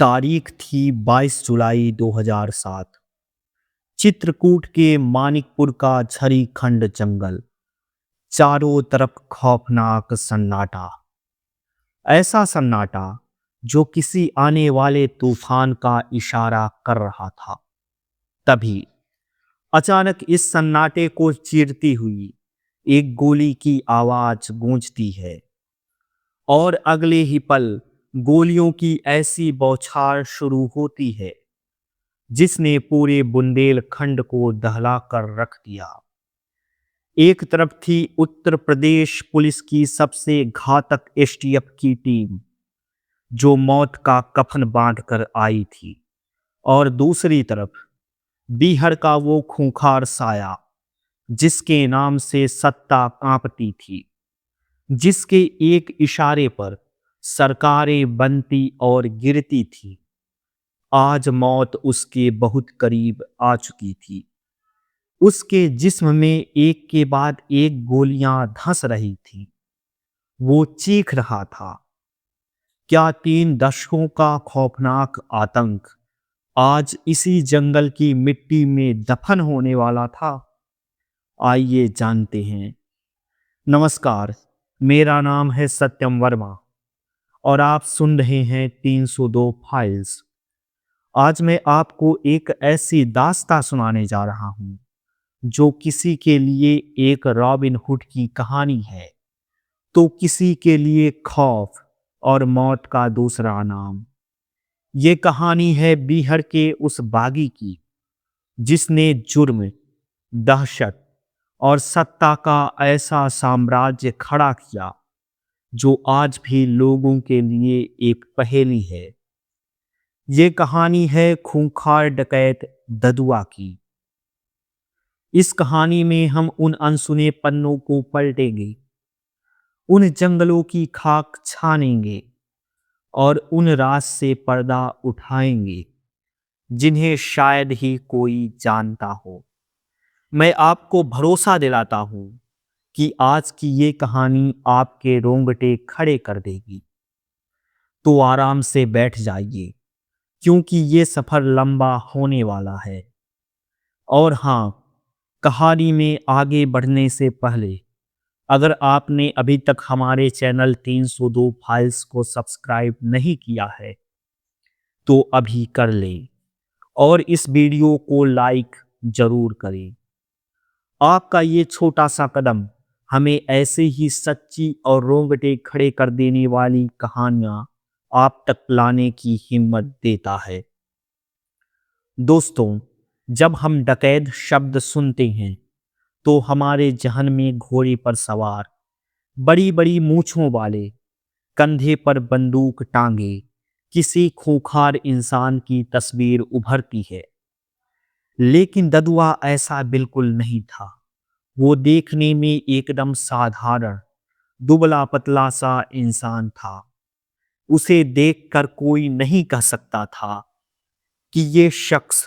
तारीख थी 22 जुलाई 2007। चित्रकूट के मानिकपुर का झरी खंड जंगल, चारों तरफ खौफनाक सन्नाटा। ऐसा सन्नाटा जो किसी आने वाले तूफान का इशारा कर रहा था। तभी अचानक इस सन्नाटे को चीरती हुई एक गोली की आवाज गूंजती है और अगले ही पल गोलियों की ऐसी बौछार शुरू होती है जिसने पूरे बुंदेलखंड को दहला कर रख दिया। एक तरफ थी उत्तर प्रदेश पुलिस की सबसे घातक एसटीएफ की टीम, जो मौत का कफन बांधकर आई थी, और दूसरी तरफ बिहार का वो खूंखार साया जिसके नाम से सत्ता कांपती थी, जिसके एक इशारे पर सरकारें बनती और गिरती थी। आज मौत उसके बहुत करीब आ चुकी थी। उसके जिस्म में एक के बाद एक गोलियां धंस रही थीं। वो चीख रहा था, क्या 3 दशकों का खौफनाक आतंक आज इसी जंगल की मिट्टी में दफन होने वाला था? आइए जानते हैं। नमस्कार, मेरा नाम है सत्यम वर्मा और आप सुन रहे हैं 302 फाइल्स। आज मैं आपको एक ऐसी दास्तां सुनाने जा रहा हूं जो किसी के लिए एक रॉबिन हुड की कहानी है, तो किसी के लिए खौफ और मौत का दूसरा नाम। ये कहानी है बिहार के उस बागी की जिसने जुर्म, दहशत और सत्ता का ऐसा साम्राज्य खड़ा किया जो आज भी लोगों के लिए एक पहेली है। ये कहानी है खूंखार डकैत ददुआ की। इस कहानी में हम उन अनसुने पन्नों को पलटेंगे, उन जंगलों की खाक छानेंगे और उन राज से पर्दा उठाएंगे जिन्हें शायद ही कोई जानता हो। मैं आपको भरोसा दिलाता हूं कि आज की ये कहानी आपके रोंगटे खड़े कर देगी। तो आराम से बैठ जाइए, क्योंकि ये सफर लंबा होने वाला है। और हाँ, कहानी में आगे बढ़ने से पहले अगर आपने अभी तक हमारे चैनल 302 फाइल्स को सब्सक्राइब नहीं किया है तो अभी कर लें और इस वीडियो को लाइक जरूर करें। आपका ये छोटा सा कदम हमें ऐसे ही सच्ची और रोंगटे खड़े कर देने वाली कहानियां आप तक लाने की हिम्मत देता है। दोस्तों, जब हम डकैत शब्द सुनते हैं तो हमारे जहन में घोड़े पर सवार, बड़ी बड़ी मूंछों वाले, कंधे पर बंदूक टांगे किसी खूंखार इंसान की तस्वीर उभरती है। लेकिन ददुआ ऐसा बिल्कुल नहीं था। वो देखने में एकदम साधारण, दुबला पतला सा इंसान था। उसे देखकर कोई नहीं कह सकता था कि ये शख्स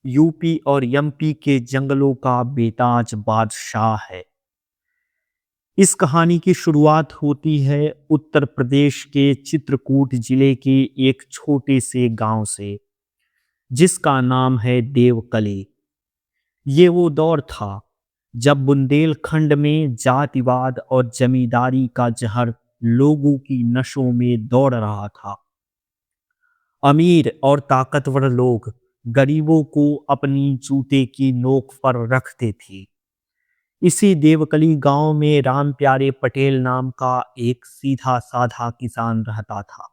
यूपी और एमपी के जंगलों का बेताज बादशाह है। इस कहानी की शुरुआत होती है उत्तर प्रदेश के चित्रकूट जिले के एक छोटे से गांव से, जिसका नाम है देवकली। ये वो दौर था जब बुंदेलखंड में जातिवाद और जमींदारी का जहर लोगों की नसों में दौड़ रहा था। अमीर और ताकतवर लोग गरीबों को अपनी जूते की नोक पर रखते थे। इसी देवकली गांव में राम प्यारे पटेल नाम का एक सीधा साधा किसान रहता था।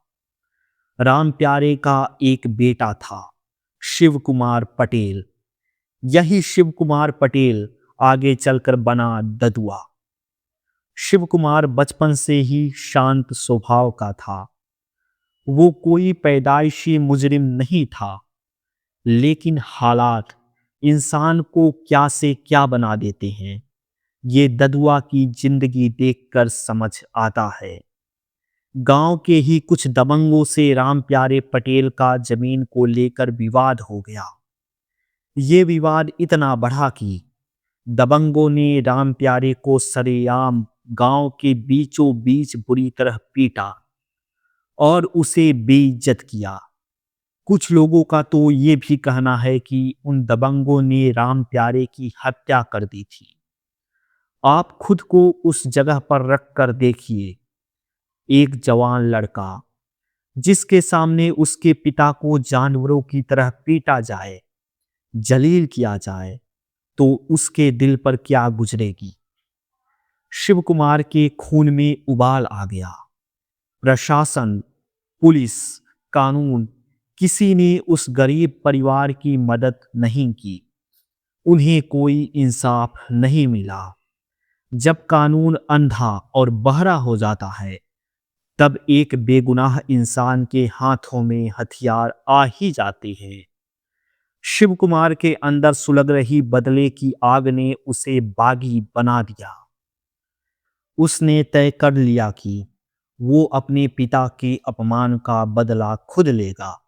राम प्यारे का एक बेटा था, शिव कुमार पटेल। यही शिव कुमार पटेल आगे चलकर बना ददुआ। शिव कुमार बचपन से ही शांत स्वभाव का था। वो कोई पैदाइशी मुजरिम नहीं था, लेकिन हालात इंसान को क्या से क्या बना देते हैं, ये ददुआ की जिंदगी देखकर समझ आता है। गांव के ही कुछ दबंगों से राम प्यारे पटेल का जमीन को लेकर विवाद हो गया। ये विवाद इतना बढ़ा कि दबंगों ने राम प्यारे को सरेआम गांव के बीचों बीच बुरी तरह पीटा और उसे बेइज्जत किया। कुछ लोगों का तो ये भी कहना है कि उन दबंगों ने राम प्यारे की हत्या कर दी थी। आप खुद को उस जगह पर रख कर देखिए, एक जवान लड़का जिसके सामने उसके पिता को जानवरों की तरह पीटा जाए, जलील किया जाए, तो उसके दिल पर क्या गुजरेगी। शिव कुमार के खून में उबाल आ गया। प्रशासन, पुलिस, कानून, किसी ने उस गरीब परिवार की मदद नहीं की। उन्हें कोई इंसाफ नहीं मिला। जब कानून अंधा और बहरा हो जाता है, तब एक बेगुनाह इंसान के हाथों में हथियार आ ही जाते हैं। शिव कुमार के अंदर सुलग रही बदले की आग ने उसे बागी बना दिया। उसने तय कर लिया कि वो अपने पिता के अपमान का बदला खुद लेगा।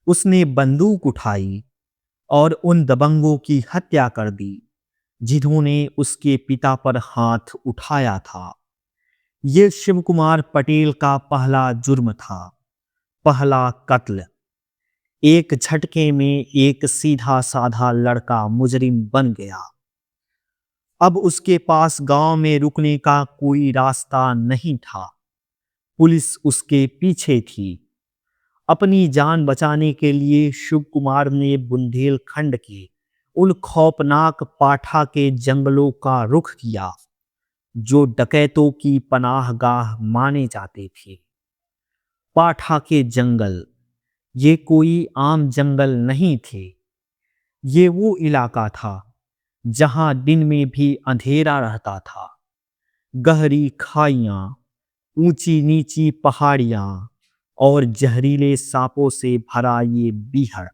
उसने बंदूक उठाई और उन दबंगों की हत्या कर दी जिन्होंने उसके पिता पर हाथ उठाया था। ये शिव कुमार पटेल का पहला जुर्म था, पहला कत्ल। एक झटके में एक सीधा साधा लड़का मुजरिम बन गया। अब उसके पास गांव में रुकने का कोई रास्ता नहीं था। पुलिस उसके पीछे थी। अपनी जान बचाने के लिए शिव कुमार ने बुंदेलखंड के उन खौफनाक पाठा के जंगलों का रुख किया जो डकैतों की पनाहगाह माने जाते थे। पाठा के जंगल ये कोई आम जंगल नहीं थे। ये वो इलाका था जहां दिन में भी अंधेरा रहता था। गहरी खाइयां, ऊंची नीची पहाड़ियां और जहरीले सांपों से भरा ये बीहड़।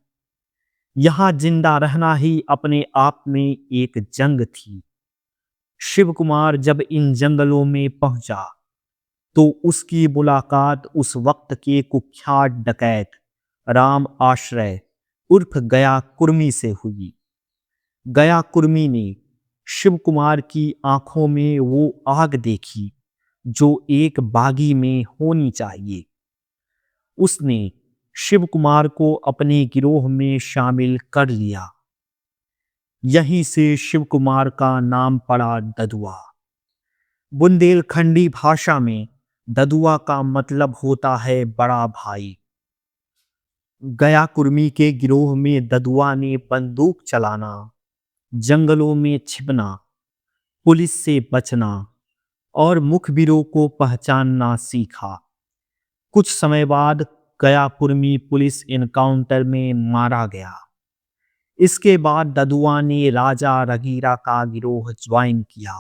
यहां जिंदा रहना ही अपने आप में एक जंग थी। शिव कुमार जब इन जंगलों में पहुंचा तो उसकी मुलाकात उस वक्त के कुख्यात डकैत राम आश्रय उर्फ गया कुर्मी से हुई। गया कुर्मी ने शिव कुमार की आंखों में वो आग देखी जो एक बागी में होनी चाहिए। उसने शिव कुमार को अपने गिरोह में शामिल कर लिया। यहीं से शिव कुमार का नाम पड़ा ददुआ। बुंदेलखंडी भाषा में ददुआ का मतलब होता है बड़ा भाई। गया कुर्मी के गिरोह में ददुआ ने बंदूक चलाना, जंगलों में छिपना, पुलिस से बचना और मुखबिरों को पहचानना सीखा। कुछ समय बाद गया कुर्मी पुलिस एनकाउंटर में मारा गया। इसके बाद ददुआ ने राजा रगीरा का गिरोह ज्वाइन किया।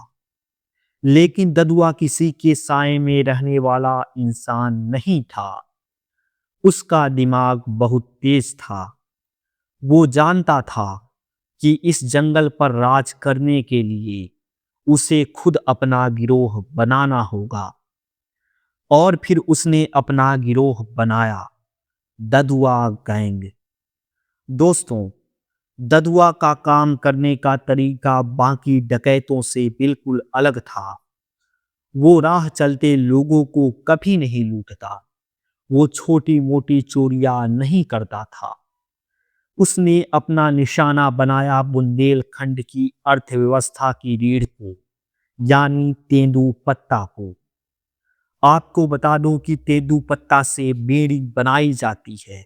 लेकिन ददुआ किसी के साए में रहने वाला इंसान नहीं था। उसका दिमाग बहुत तेज था। वो जानता था कि इस जंगल पर राज करने के लिए उसे खुद अपना गिरोह बनाना होगा। और फिर उसने अपना गिरोह बनाया, ददुआ गैंग। दोस्तों, ददुआ का काम करने का तरीका बाकी डकैतों से बिल्कुल अलग था। वो राह चलते लोगों को कभी नहीं लूटता। वो छोटी मोटी चोरियां नहीं करता था। उसने अपना निशाना बनाया बुंदेलखंड की अर्थव्यवस्था की रीढ़ को, यानी तेंदुपत्ता को। आपको बता दूं कि तेंदुपत्ता से बेड़ी बनाई जाती है।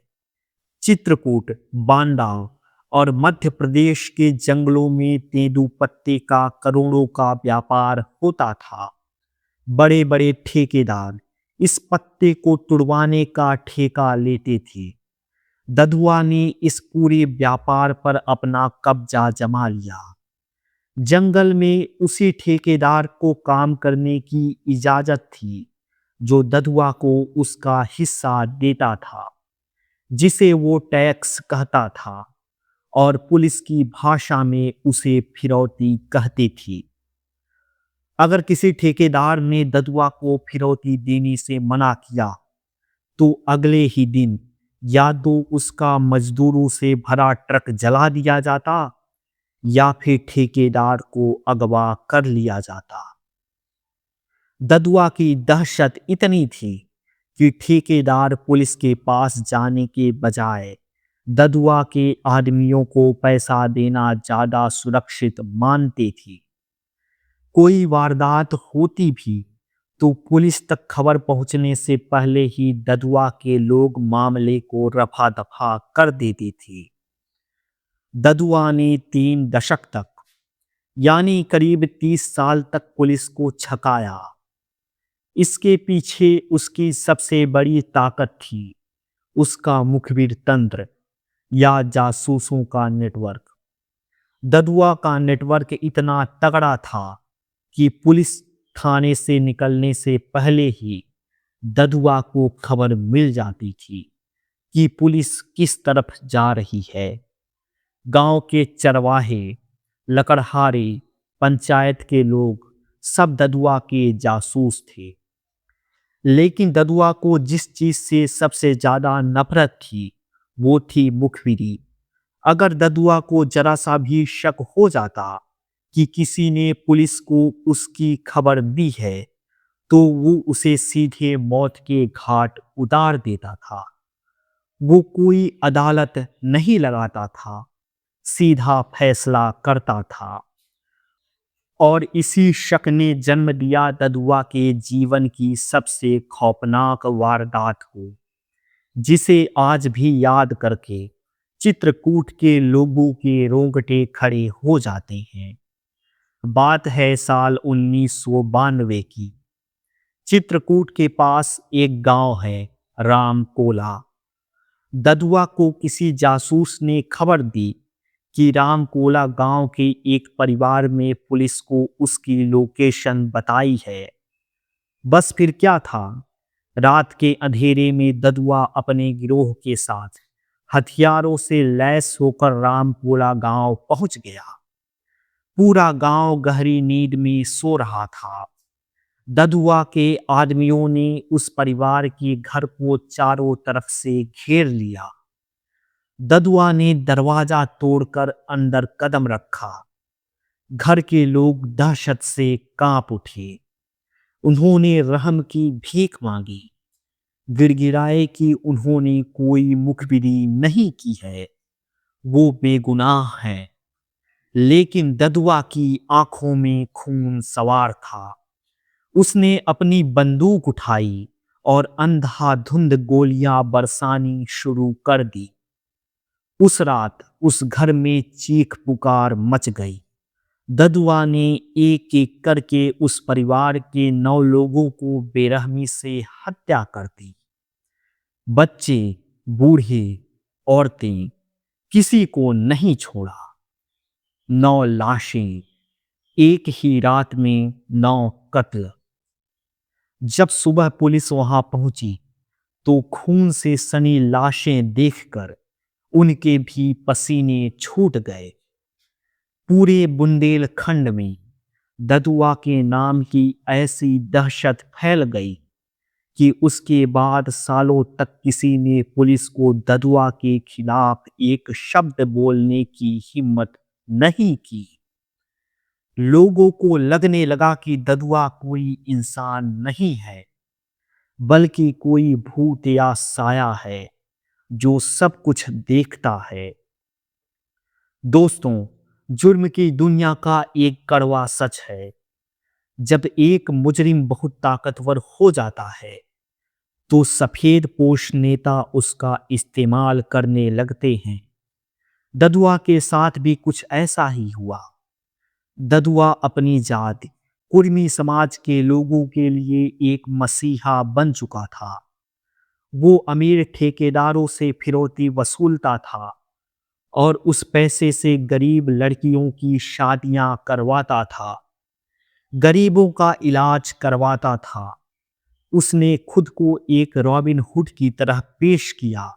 चित्रकूट, बांदा और मध्य प्रदेश के जंगलों में तेंदुपत्ते का करोड़ों का व्यापार होता था। बड़े बड़े ठेकेदार इस पत्ते को तुड़वाने का ठेका लेते थे। ददुआ ने इस पूरे व्यापार पर अपना कब्जा जमा लिया। जंगल में उसी ठेकेदार को काम करने की इजाजत थी जो ददुआ को उसका हिस्सा देता था, जिसे वो टैक्स कहता था और पुलिस की भाषा में उसे फिरौती कहती थी। अगर किसी ठेकेदार ने ददुआ को फिरौती देने से मना किया तो अगले ही दिन या तो उसका मजदूरों से भरा ट्रक जला दिया जाता या फिर ठेकेदार को अगवा कर लिया जाता। ददुआ की दहशत इतनी थी कि ठेकेदार पुलिस के पास जाने के बजाय ददुआ के आदमियों को पैसा देना ज्यादा सुरक्षित मानते थे। कोई वारदात होती भी तो पुलिस तक खबर पहुंचने से पहले ही ददुआ के लोग मामले को रफा दफा कर देते थे। ददुआ ने 3 दशक तक यानी करीब 30 साल तक पुलिस को छकाया। इसके पीछे उसकी सबसे बड़ी ताकत थी उसका मुखबिर तंत्र या जासूसों का नेटवर्क। ददुआ का नेटवर्क इतना तगड़ा था कि पुलिस थाने से निकलने से पहले ही ददुआ को खबर मिल जाती थी कि पुलिस किस तरफ जा रही है। गांव के चरवाहे, लकड़हारे, पंचायत के लोग सब ददुआ के जासूस थे। लेकिन ददुआ को जिस चीज से सबसे ज्यादा नफरत थी वो थी मुखबिरी। अगर ददुआ को जरा सा भी शक हो जाता कि किसी ने पुलिस को उसकी खबर दी है तो वो उसे सीधे मौत के घाट उतार देता था। वो कोई अदालत नहीं लगाता था, सीधा फैसला करता था। और इसी शक ने जन्म दिया ददुआ के जीवन की सबसे खौफनाक वारदात को, जिसे आज भी याद करके चित्रकूट के लोगों के रोंगटे खड़े हो जाते हैं। बात है साल 1992 की। चित्रकूट के पास एक गांव है रामकोला। ददुआ को किसी जासूस ने खबर दी कि रामकोला गांव के एक परिवार में पुलिस को उसकी लोकेशन बताई है। बस फिर क्या था, रात के अंधेरे में ददुआ अपने गिरोह के साथ हथियारों से लैस होकर रामकोला गांव पहुंच गया। पूरा गांव गहरी नींद में सो रहा था। ददुआ के आदमियों ने उस परिवार के घर को चारों तरफ से घेर लिया। ददुआ ने दरवाजा तोड़कर अंदर कदम रखा। घर के लोग दहशत से कांप उठे। उन्होंने रहम की भीख मांगी, गिड़गिड़ाए कि उन्होंने कोई मुखबिरी नहीं की है, वो बेगुनाह है। लेकिन ददुआ की आंखों में खून सवार था। उसने अपनी बंदूक उठाई और अंधाधुंध गोलियां बरसानी शुरू कर दी। उस रात उस घर में चीख पुकार मच गई। ददुआ ने एक एक करके उस परिवार के 9 लोगों को बेरहमी से हत्या कर दी। बच्चे, बूढ़े, औरतें, किसी को नहीं छोड़ा। 9 लाशें, एक ही रात में 9 कत्ल। जब सुबह पुलिस वहां पहुंची तो खून से सनी लाशें देखकर उनके भी पसीने छूट गए। पूरे बुंदेलखंड में ददुआ के नाम की ऐसी दहशत फैल गई कि उसके बाद सालों तक किसी ने पुलिस को ददुआ के खिलाफ एक शब्द बोलने की हिम्मत नहीं की। लोगों को लगने लगा कि ददुआ कोई इंसान नहीं है, बल्कि कोई भूत या साया है जो सब कुछ देखता है। दोस्तों, जुर्म की दुनिया का एक कड़वा सच है, जब एक मुजरिम बहुत ताकतवर हो जाता है तो सफेद पोश नेता उसका इस्तेमाल करने लगते हैं। ददुआ के साथ भी कुछ ऐसा ही हुआ। ददुआ अपनी जात कुर्मी समाज के लोगों के लिए एक मसीहा बन चुका था। वो अमीर ठेकेदारों से फिरौती वसूलता था और उस पैसे से गरीब लड़कियों की शादियां करवाता था, गरीबों का इलाज करवाता था। उसने खुद को एक रॉबिन हुड की तरह पेश किया।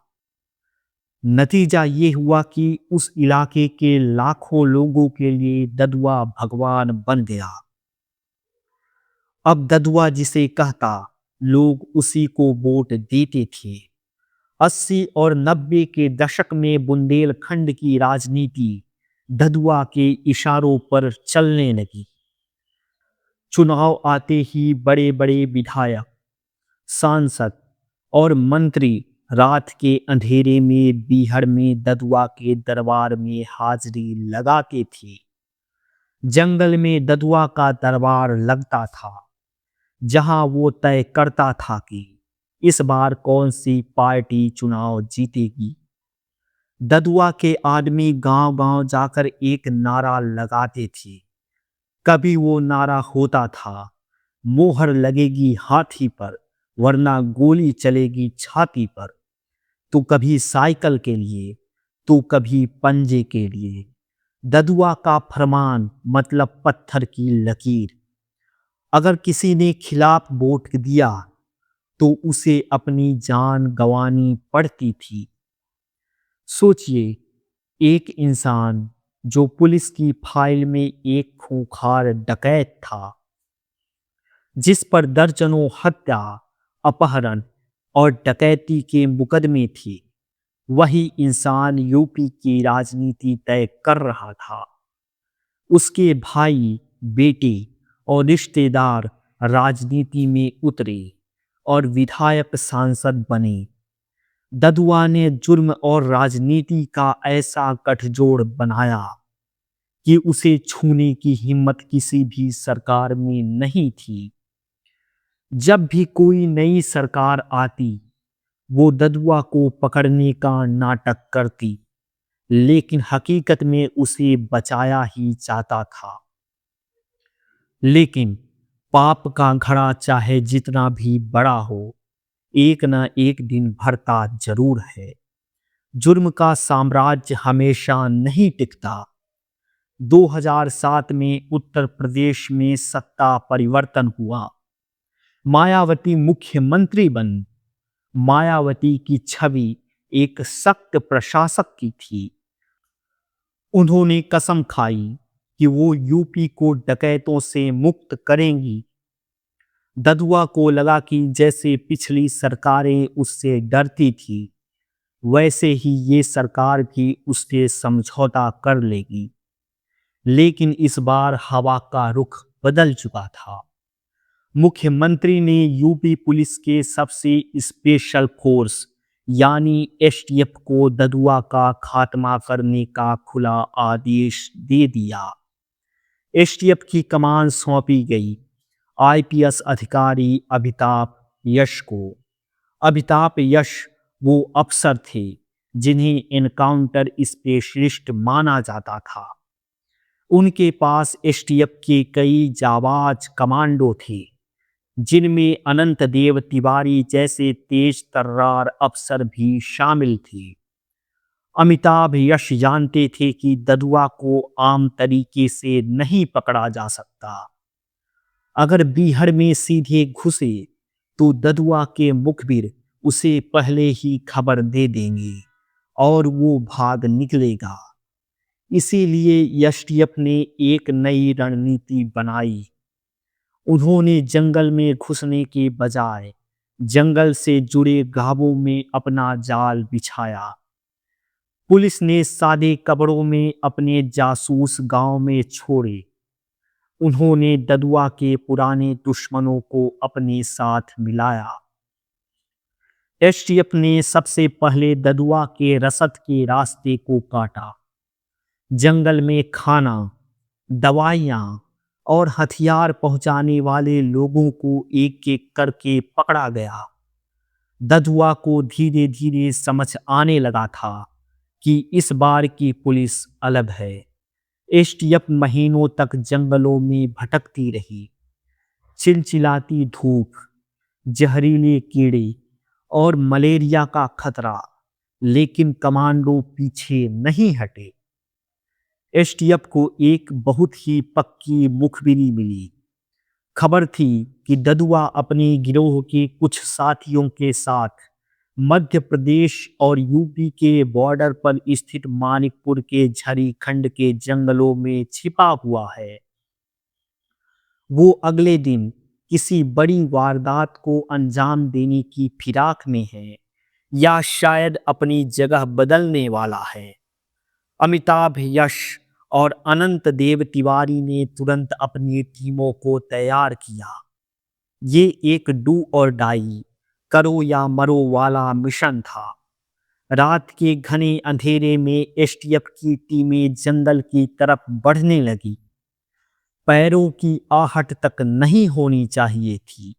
नतीजा ये हुआ कि उस इलाके के लाखों लोगों के लिए ददुआ भगवान बन गया। अब ददुआ जिसे कहता, लोग उसी को वोट देते थे। 80 और 90 के दशक में बुंदेलखंड की राजनीति ददुआ के इशारों पर चलने लगी। चुनाव आते ही बड़े बड़े विधायक, सांसद और मंत्री रात के अंधेरे में बीहड़ में ददुआ के दरबार में हाजिरी लगाते थे। जंगल में ददुआ का दरबार लगता था, जहां वो तय करता था कि इस बार कौन सी पार्टी चुनाव जीतेगी। ददुआ के आदमी गांव-गांव जाकर एक नारा लगाते थे। कभी वो नारा होता था, मोहर लगेगी हाथी पर, वरना गोली चलेगी छाती पर। तो कभी साइकिल के लिए, तो कभी पंजे के लिए। ददुआ का फरमान मतलब पत्थर की लकीर। अगर किसी ने खिलाफ वोट दिया तो उसे अपनी जान गंवानी पड़ती थी। सोचिए, एक इंसान जो पुलिस की फाइल में एक खूंखार डकैत था, जिस पर दर्जनों हत्या, अपहरण और डकैती के मुकदमे थे, वही इंसान यूपी की राजनीति तय कर रहा था। उसके भाई, बेटे और रिश्तेदार राजनीति में उतरे और विधायक, सांसद बने। ददुआ ने जुर्म और राजनीति का ऐसा गठजोड़ बनाया कि उसे छूने की हिम्मत किसी भी सरकार में नहीं थी। जब भी कोई नई सरकार आती, वो ददुआ को पकड़ने का नाटक करती, लेकिन हकीकत में उसे बचाया ही जाता था। लेकिन पाप का घड़ा चाहे जितना भी बड़ा हो, एक न एक दिन भरता जरूर है। जुर्म का साम्राज्य हमेशा नहीं टिकता। 2007 में उत्तर प्रदेश में सत्ता परिवर्तन हुआ। मायावती मुख्यमंत्री बनी। मायावती की छवि एक सख्त प्रशासक की थी। उन्होंने कसम खाई कि वो यूपी को डकैतों से मुक्त करेंगी। ददुआ को लगा कि जैसे पिछली सरकारें उससे डरती थी, वैसे ही ये सरकार भी उससे समझौता कर लेगी। लेकिन इस बार हवा का रुख बदल चुका था। मुख्यमंत्री ने यूपी पुलिस के सबसे स्पेशल फोर्स यानी एसटीएफ को ददुआ का खात्मा करने का खुला आदेश दे दिया। एसटीएफ की कमान सौंपी गई आईपीएस अधिकारी अमिताभ यश को। अमिताभ यश वो अफसर थे जिन्हें एनकाउंटर स्पेशलिस्ट माना जाता था। उनके पास एसटीएफ के कई जाबाज कमांडो थे, जिनमें अनंत देव तिवारी जैसे तेज तर्रार अफसर भी शामिल थे। अमिताभ यश जानते थे कि ददुआ को आम तरीके से नहीं पकड़ा जा सकता। अगर बीहड़ में सीधे घुसे तो ददुआ के मुखबिर उसे पहले ही खबर दे देंगे और वो भाग निकलेगा। इसीलिए एसटीएफ ने एक नई रणनीति बनाई। उन्होंने जंगल में घुसने के बजाय जंगल से जुड़े गांवों में अपना जाल बिछाया। पुलिस ने सादे कपड़ों में अपने जासूस गांव में छोड़े। उन्होंने ददुआ के पुराने दुश्मनों को अपने साथ मिलाया। एसटीएफ ने सबसे पहले ददुआ के रसद के रास्ते को काटा। जंगल में खाना, दवाइयां और हथियार पहुंचाने वाले लोगों को एक एक करके पकड़ा गया। ददुआ को धीरे धीरे समझ आने लगा था कि इस बार की पुलिस अलग है। एसटीएफ महीनों तक जंगलों में भटकती रही। चिलचिलाती धूप, जहरीले कीड़े और मलेरिया का खतरा, लेकिन कमांडो पीछे नहीं हटे। एसटीएफ को एक बहुत ही पक्की मुखबिरी मिली। खबर थी कि ददुआ अपने गिरोह के कुछ साथियों के साथ मध्य प्रदेश और यूपी के बॉर्डर पर स्थित मानिकपुर के झरी खंड के जंगलों में छिपा हुआ है। वो अगले दिन किसी बड़ी वारदात को अंजाम देने की फिराक में है या शायद अपनी जगह बदलने वाला है। अमिताभ यश और अनंत देव तिवारी ने तुरंत अपनी टीमों को तैयार किया। ये एक डू और डाई करो या मरो वाला मिशन था। रात के घने अंधेरे में एसटीएफ की टीमें जंगल की तरफ बढ़ने लगी। पैरों की आहट तक नहीं होनी चाहिए थी।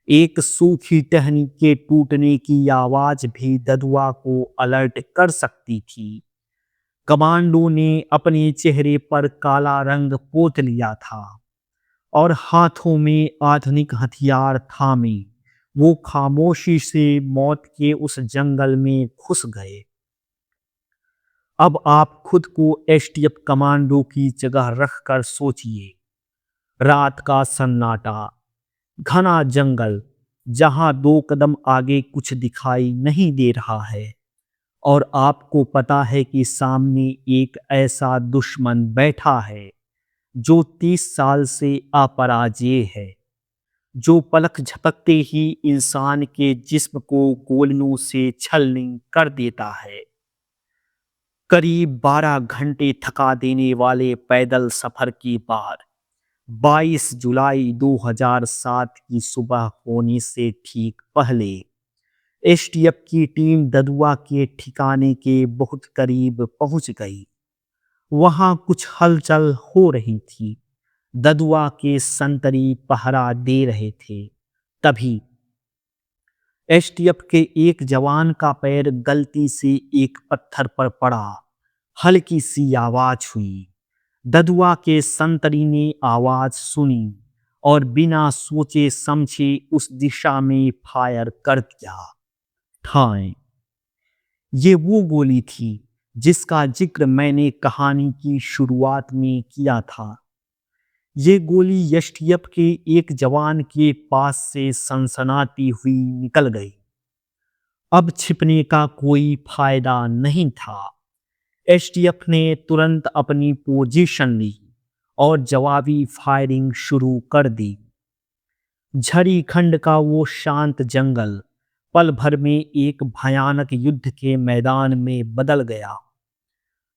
एक सूखी टहनी के टूटने की आवाज भी ददुआ को अलर्ट कर सकती थी। कमांडो ने अपने चेहरे पर काला रंग पोत लिया था और हाथों में आधुनिक हथियार थामे वो खामोशी से मौत के उस जंगल में घुस गए। अब आप खुद को एसटीएफ कमांडो की जगह रखकर सोचिए। रात का सन्नाटा, घना जंगल जहां 2 कदम आगे कुछ दिखाई नहीं दे रहा है, और आपको पता है कि सामने एक ऐसा दुश्मन बैठा है जो 30 साल से अपराजेय है, जो पलक झपकते ही इंसान के जिस्म को गोलियों से छलनी कर देता है। करीब 12 घंटे थका देने वाले पैदल सफर के बाद 22 जुलाई 2007 की सुबह होने से ठीक पहले एसटीएफ की टीम ददुआ के ठिकाने के बहुत करीब पहुंच गई। वहां कुछ हलचल हो रही थी। ददुआ के संतरी पहरा दे रहे थे। तभी एसटीएफ के एक जवान का पैर गलती से एक पत्थर पर पड़ा। हल्की सी आवाज हुई। ददुआ के संतरी ने आवाज सुनी और बिना सोचे समझे उस दिशा में फायर कर दिया। ठाएं, ये वो गोली थी जिसका जिक्र मैंने कहानी की शुरुआत में किया था। ये गोली एसटीएफ के एक जवान के पास से सनसनाती हुई निकल गई। अब छिपने का कोई फायदा नहीं था। एसटीएफ ने तुरंत अपनी पोजीशन ली और जवाबी फायरिंग शुरू कर दी। झरी खंड का वो शांत जंगल पल भर में एक भयानक युद्ध के मैदान में बदल गया।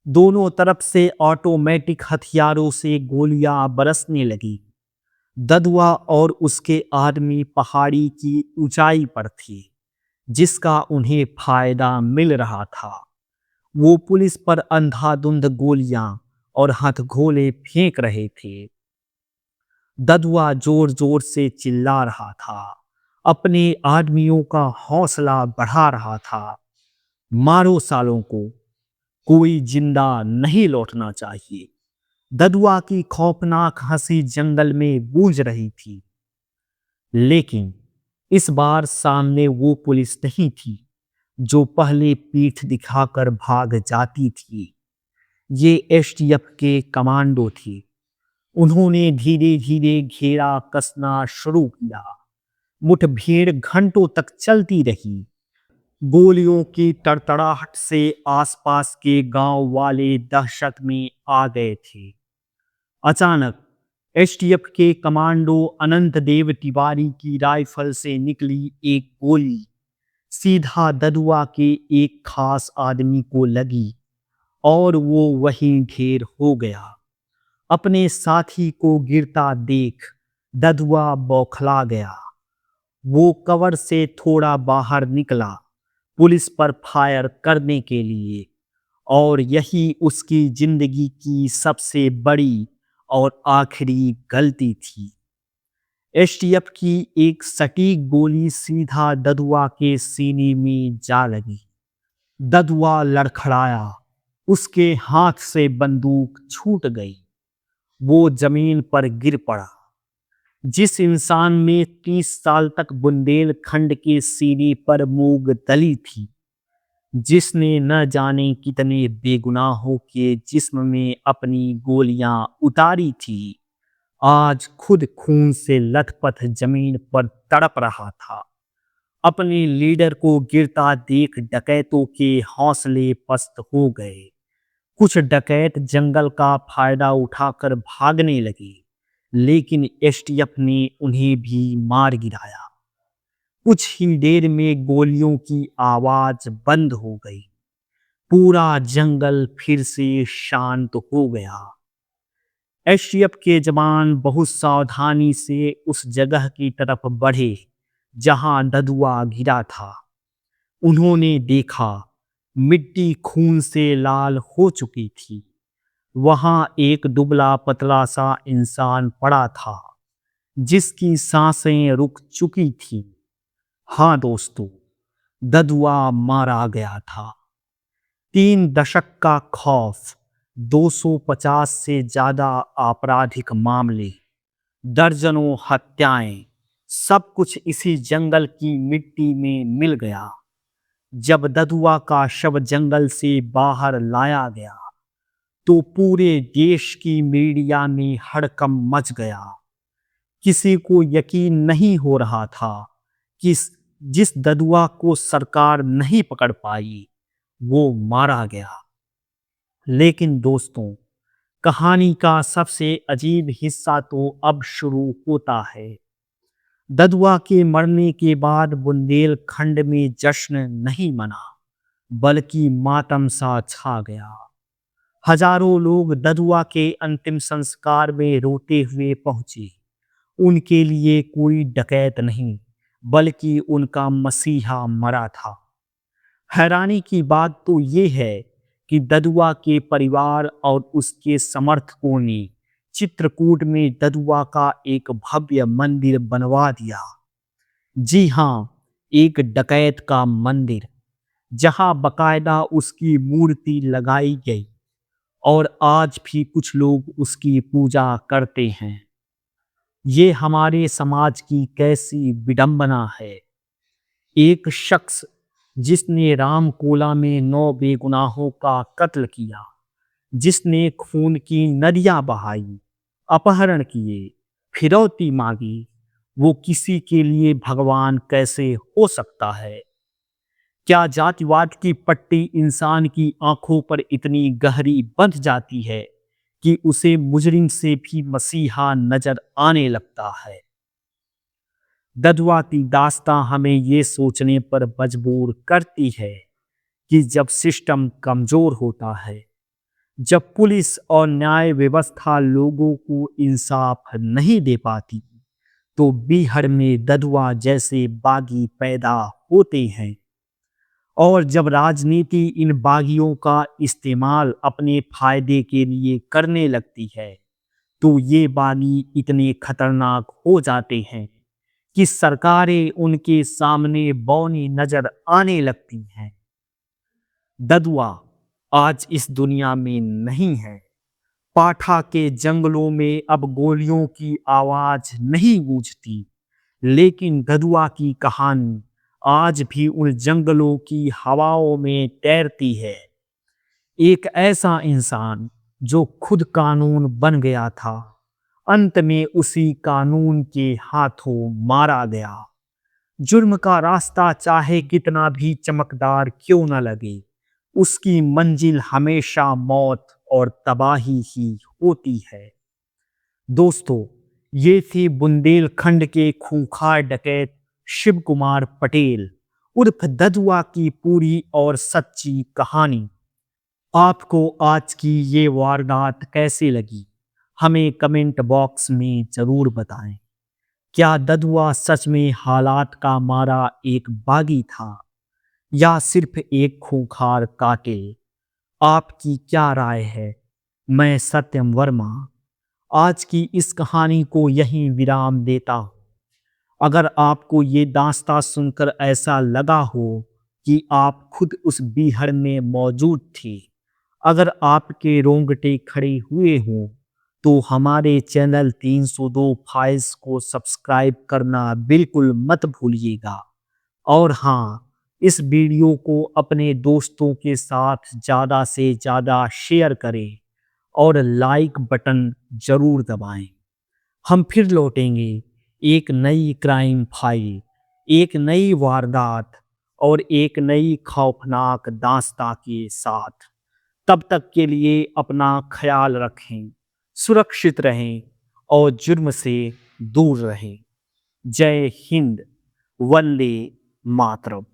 दोनों तरफ से ऑटोमेटिक हथियारों से गोलियां बरसने लगी। ददुआ और उसके आदमी पहाड़ी की ऊंचाई पर थे, जिसका उन्हें फायदा मिल रहा था। वो पुलिस पर अंधाधुंध गोलियां और हथगोले फेंक रहे थे। ददुआ जोर जोर से चिल्ला रहा था, अपने आदमियों का हौसला बढ़ा रहा था। मारो सालों को, कोई जिंदा नहीं लौटना चाहिए। ददुआ की खौफनाक हंसी जंगल में गूंज रही थी। लेकिन इस बार सामने वो पुलिस नहीं थी जो पहले पीठ दिखाकर भाग जाती थी। ये एसटीएफ के कमांडो थे। उन्होंने धीरे धीरे घेरा कसना शुरू किया। मुठभेड़ घंटों तक चलती रही। गोलियों की तड़तड़ाहट से आसपास के गांव वाले दहशत में आ गए थे। अचानक एसटीएफ के कमांडो अनंत देव तिवारी की राइफल से निकली एक गोली सीधा ददुआ के एक खास आदमी को लगी और वो वहीं ढेर हो गया। अपने साथी को गिरता देख ददुआ बौखला गया। वो कवर से थोड़ा बाहर निकला पुलिस पर फायर करने के लिए, और यही उसकी जिंदगी की सबसे बड़ी और आखिरी गलती थी। एसटीएफ की एक सटीक गोली सीधा ददुआ के सीने में जा लगी। ददुआ लड़खड़ाया, उसके हाथ से बंदूक छूट गई। वो जमीन पर गिर पड़ा। जिस इंसान में 30 साल तक बुंदेलखंड के सीने पर मूंग दली थी, जिसने न जाने कितने बेगुनाहों के जिस्म में अपनी गोलियां उतारी थी, आज खुद खून से लथपथ जमीन पर तड़प रहा था। अपने लीडर को गिरता देख डकैतों के हौसले पस्त हो गए। कुछ डकैत जंगल का फायदा उठाकर भागने लगे, लेकिन एसटीएफ ने उन्हें भी मार गिराया। कुछ ही देर में गोलियों की आवाज बंद हो गई। पूरा जंगल फिर से शांत हो गया। एसटीएफ के जवान बहुत सावधानी से उस जगह की तरफ बढ़े जहां ददुआ गिरा था। उन्होंने देखा मिट्टी खून से लाल हो चुकी थी। वहां एक दुबला पतला सा इंसान पड़ा था, जिसकी सांसें रुक चुकी थी। हाँ दोस्तों, ददुआ मारा गया था। 3 दशक का खौफ, 250 से ज्यादा आपराधिक मामले, दर्जनों हत्याएं, सब कुछ इसी जंगल की मिट्टी में मिल गया। जब ददुआ का शव जंगल से बाहर लाया गया, तो पूरे देश की मीडिया में हड़कंप मच गया। किसी को यकीन नहीं हो रहा था कि जिस ददुआ को सरकार नहीं पकड़ पाई, वो मारा गया। लेकिन दोस्तों, कहानी का सबसे अजीब हिस्सा तो अब शुरू होता है। ददुआ के मरने के बाद बुंदेलखंड में जश्न नहीं मना, बल्कि मातम सा छा गया। हजारों लोग ददुआ के अंतिम संस्कार में रोते हुए पहुंचे। उनके लिए कोई डकैत नहीं, बल्कि उनका मसीहा मरा था। हैरानी की बात तो ये है कि ददुआ के परिवार और उसके समर्थकों ने चित्रकूट में ददुआ का एक भव्य मंदिर बनवा दिया। जी हाँ, एक डकैत का मंदिर, जहां बकायदा उसकी मूर्ति लगाई गई और आज भी कुछ लोग उसकी पूजा करते हैं। ये हमारे समाज की कैसी विडंबना है। एक शख्स जिसने रामकोला में 9 बेगुनाहों का कत्ल किया, जिसने खून की नदियां बहाई, अपहरण किए, फिरौती मांगी, वो किसी के लिए भगवान कैसे हो सकता है? क्या जातिवाद की पट्टी इंसान की आंखों पर इतनी गहरी बंध जाती है कि उसे मुजरिम से भी मसीहा नजर आने लगता है? ददुआ की दास्तां हमें ये सोचने पर मजबूर करती है कि जब सिस्टम कमजोर होता है, जब पुलिस और न्याय व्यवस्था लोगों को इंसाफ नहीं दे पाती, तो बिहार में ददुआ जैसे बागी पैदा होते हैं। और जब राजनीति इन बागियों का इस्तेमाल अपने फायदे के लिए करने लगती है, तो ये बागी इतने खतरनाक हो जाते हैं कि सरकारें उनके सामने बौनी नजर आने लगती हैं। ददुआ आज इस दुनिया में नहीं है। पाठा के जंगलों में अब गोलियों की आवाज नहीं गूंजती, लेकिन ददुआ की कहानी आज भी उन जंगलों की हवाओं में तैरती है। एक ऐसा इंसान जो खुद कानून बन गया था, अंत में उसी कानून के हाथों मारा गया। जुर्म का रास्ता चाहे कितना भी चमकदार क्यों न लगे, उसकी मंजिल हमेशा मौत और तबाही ही होती है। दोस्तों, ये थी बुंदेलखंड के खूंखार डकैत शिव कुमार पटेल उर्फ ददुआ की पूरी और सच्ची कहानी। आपको आज की ये वारदात कैसे लगी, हमें कमेंट बॉक्स में जरूर बताएं। क्या ददुआ सच में हालात का मारा एक बागी था, या सिर्फ एक खूंखार कातिल? आपकी क्या राय है? मैं सत्यम वर्मा आज की इस कहानी को यहीं विराम देता हूँ। अगर आपको ये दास्तां सुनकर ऐसा लगा हो कि आप खुद उस बीहड़ में मौजूद थी, अगर आपके रोंगटे खड़े हुए हों, तो हमारे चैनल 302 फाइल्स को सब्सक्राइब करना बिल्कुल मत भूलिएगा। और हाँ, इस वीडियो को अपने दोस्तों के साथ ज़्यादा से ज़्यादा शेयर करें और लाइक बटन ज़रूर दबाएं। हम फिर लौटेंगे एक नई क्राइम फाइल, एक नई वारदात और एक नई खौफनाक दास्तां के साथ। तब तक के लिए अपना ख्याल रखें, सुरक्षित रहें और जुर्म से दूर रहें। जय हिंद, वंदे मातरम।